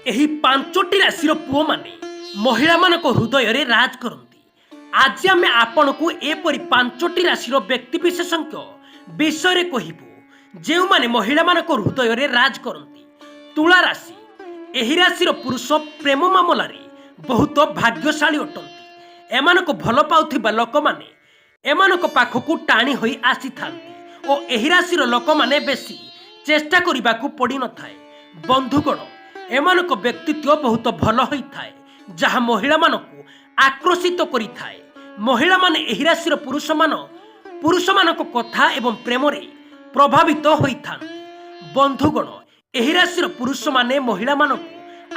ଏହି ପାଞ୍ଚଟି ରାଶିର ପୁଅମାନେ ମହିଳାମାନଙ୍କ ହୃଦୟରେ ରାଜ କରନ୍ତି। ଆଜି ଆମେ ଆପଣଙ୍କୁ ଏପରି ପାଞ୍ଚଟି ରାଶିର ବ୍ୟକ୍ତିବିଶେଷଙ୍କ ବିଷୟରେ କହିବୁ ଯେଉଁମାନେ ମହିଳାମାନଙ୍କ ହୃଦୟରେ ରାଜ କରନ୍ତି। ତୁଳା ରାଶି। ଏହି ରାଶିର ପୁରୁଷ ପ୍ରେମ ମାମଲାରେ ବହୁତ ଭାଗ୍ୟଶାଳୀ ଅଟନ୍ତି। ଏମାନଙ୍କୁ ଭଲ ପାଉଥିବା ଲୋକମାନେ ଏମାନଙ୍କ ପାଖକୁ ଟାଣି ହୋଇ ଆସିଥାନ୍ତି ଓ ଏହି ରାଶିର ଲୋକମାନେ ବେଶୀ ଚେଷ୍ଟା କରିବାକୁ ପଡ଼ିନଥାଏ। ବନ୍ଧୁଗଣ, ଏମାନଙ୍କ ବ୍ୟକ୍ତିତ୍ୱ ବହୁତ ଭଲ ହୋଇଥାଏ ଯାହା ମହିଳାମାନଙ୍କୁ ଆକର୍ଷିତ କରିଥାଏ। ମହିଳାମାନେ ଏହି ରାଶିର ପୁରୁଷମାନଙ୍କ କଥା ଏବଂ ପ୍ରେମରେ ପ୍ରଭାବିତ ହୋଇଥାନ୍ତି। ବନ୍ଧୁଗଣ, ଏହି ରାଶିର ପୁରୁଷମାନେ ମହିଳାମାନଙ୍କୁ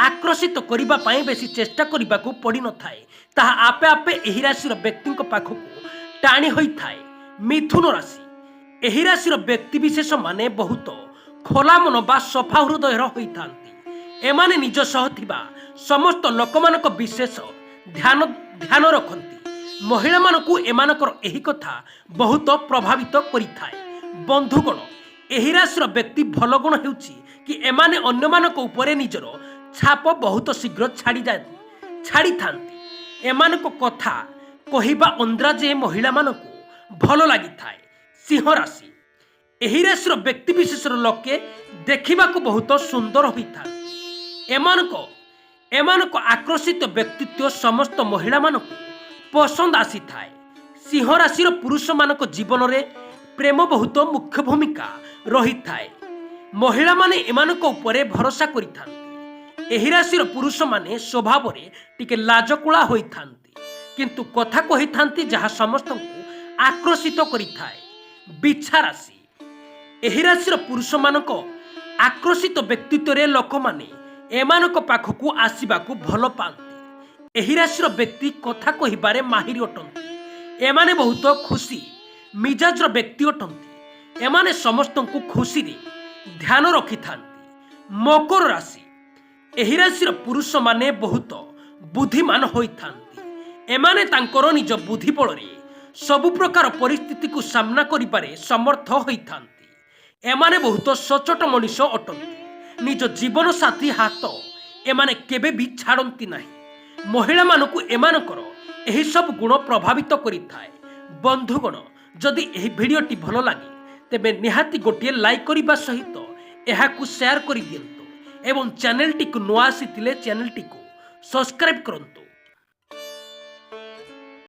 ଆକର୍ଷିତ କରିବା ପାଇଁ ବେଶୀ ଚେଷ୍ଟା କରିବାକୁ ପଡ଼ିନଥାଏ। ତାହା ଆପେ ଆପେ ଏହି ରାଶିର ବ୍ୟକ୍ତିଙ୍କ ପାଖକୁ ଟାଣି ହୋଇଥାଏ। ମିଥୁନ ରାଶି। ଏହି ରାଶିର ବ୍ୟକ୍ତିବିଶେଷମାନେ ବହୁତ ଖୋଲା ମନ ବା ସଫା ହୃଦୟର ହୋଇଥାନ୍ତି। ଏମାନେ ନିଜ ସହ ଥିବା ସମସ୍ତ ଲୋକମାନଙ୍କ ବିଶେଷ ଧ୍ୟାନ ରଖନ୍ତି। ମହିଳାମାନଙ୍କୁ ଏମାନଙ୍କର ଏହି କଥା ବହୁତ ପ୍ରଭାବିତ କରିଥାଏ। ବନ୍ଧୁଗଣ, ଏହି ରାଶିର ବ୍ୟକ୍ତି ଭଲ ଗୁଣ ହେଉଛି କି ଏମାନେ ଅନ୍ୟମାନଙ୍କ ଉପରେ ନିଜର ଛାପ ବହୁତ ଶୀଘ୍ର ଛାଡ଼ିଥାନ୍ତି। ଏମାନଙ୍କ କଥା କହିବା ଅନ୍ଦାଜ ମହିଳାମାନଙ୍କୁ ଭଲ ଲାଗିଥାଏ। ସିଂହ ରାଶି। ଏହି ରାଶିର ବ୍ୟକ୍ତିବିଶେଷର ଲୋକେ ଦେଖିବାକୁ ବହୁତ ସୁନ୍ଦର ହୋଇଥାନ୍ତି। ଏମାନଙ୍କ ଆକର୍ଷିତ ବ୍ୟକ୍ତିତ୍ୱ ସମସ୍ତ ମହିଳାମାନଙ୍କୁ ପସନ୍ଦ ଆସିଥାଏ। ସିଂହ ରାଶିର ପୁରୁଷମାନଙ୍କ ଜୀବନରେ ପ୍ରେମ ବହୁତ ମୁଖ୍ୟ ଭୂମିକା ରହିଥାଏ। ମହିଳାମାନେ ଏମାନଙ୍କ ଉପରେ ଭରସା କରିଥାନ୍ତି। ଏହି ରାଶିର ପୁରୁଷମାନେ ସ୍ୱଭାବରେ ଟିକେ ଲାଜକୁଳା ହୋଇଥାନ୍ତି କିନ୍ତୁ କଥା କହିଥାନ୍ତି ଯାହା ସମସ୍ତଙ୍କୁ ଆକର୍ଷିତ କରିଥାଏ। ବିଛା ରାଶି। ଏହି ରାଶିର ପୁରୁଷମାନଙ୍କ ଆକର୍ଷିତ ବ୍ୟକ୍ତିତ୍ୱରେ ଲୋକମାନେ ଏମାନଙ୍କ ପାଖକୁ ଆସିବାକୁ ଭଲ ପାଆନ୍ତି। ଏହି ରାଶିର ବ୍ୟକ୍ତି କଥା କହିବାରେ ମାହିର ଅଟନ୍ତି। ଏମାନେ ବହୁତ ଖୁସି ମିଜାଜର ବ୍ୟକ୍ତି ଅଟନ୍ତି। ଏମାନେ ସମସ୍ତଙ୍କୁ ଖୁସିରେ ଧ୍ୟାନ ରଖିଥାନ୍ତି। ମକର ରାଶି। ଏହି ରାଶିର ପୁରୁଷମାନେ ବହୁତ ବୁଦ୍ଧିମାନ ହୋଇଥାନ୍ତି। ଏମାନେ ତାଙ୍କର ନିଜ ବୁଦ୍ଧି ବଳରେ ସବୁ ପ୍ରକାର ପରିସ୍ଥିତିକୁ ସାମ୍ନା କରିବାରେ ସମର୍ଥ ହୋଇଥାନ୍ତି। ଏମାନେ ବହୁତ ସଚ୍ଚୋଟ ମଣିଷ ଅଟନ୍ତି। ନିଜ ଜୀବନସାଥୀ ହାତ ଏମାନେ କେବେ ବି ଛାଡ଼ନ୍ତି ନାହିଁ। ମହିଳାମାନଙ୍କୁ ଏମାନଙ୍କର ଏହି ସବୁ ଗୁଣ ପ୍ରଭାବିତ କରିଥାଏ। ବନ୍ଧୁଗଣ, ଯଦି ଏହି ଭିଡ଼ିଓଟି ଭଲ ଲାଗେ ତେବେ ନିହାତି ଗୋଟିଏ ଲାଇକ୍ କରିବା ସହିତ ଏହାକୁ ସେୟାର କରିଦିଅନ୍ତୁ ଏବଂ ଚ୍ୟାନେଲଟିକୁ ନୂଆ ଆସିଥିଲେ ଚ୍ୟାନେଲଟିକୁ ସବସ୍କ୍ରାଇବ୍ କରନ୍ତୁ।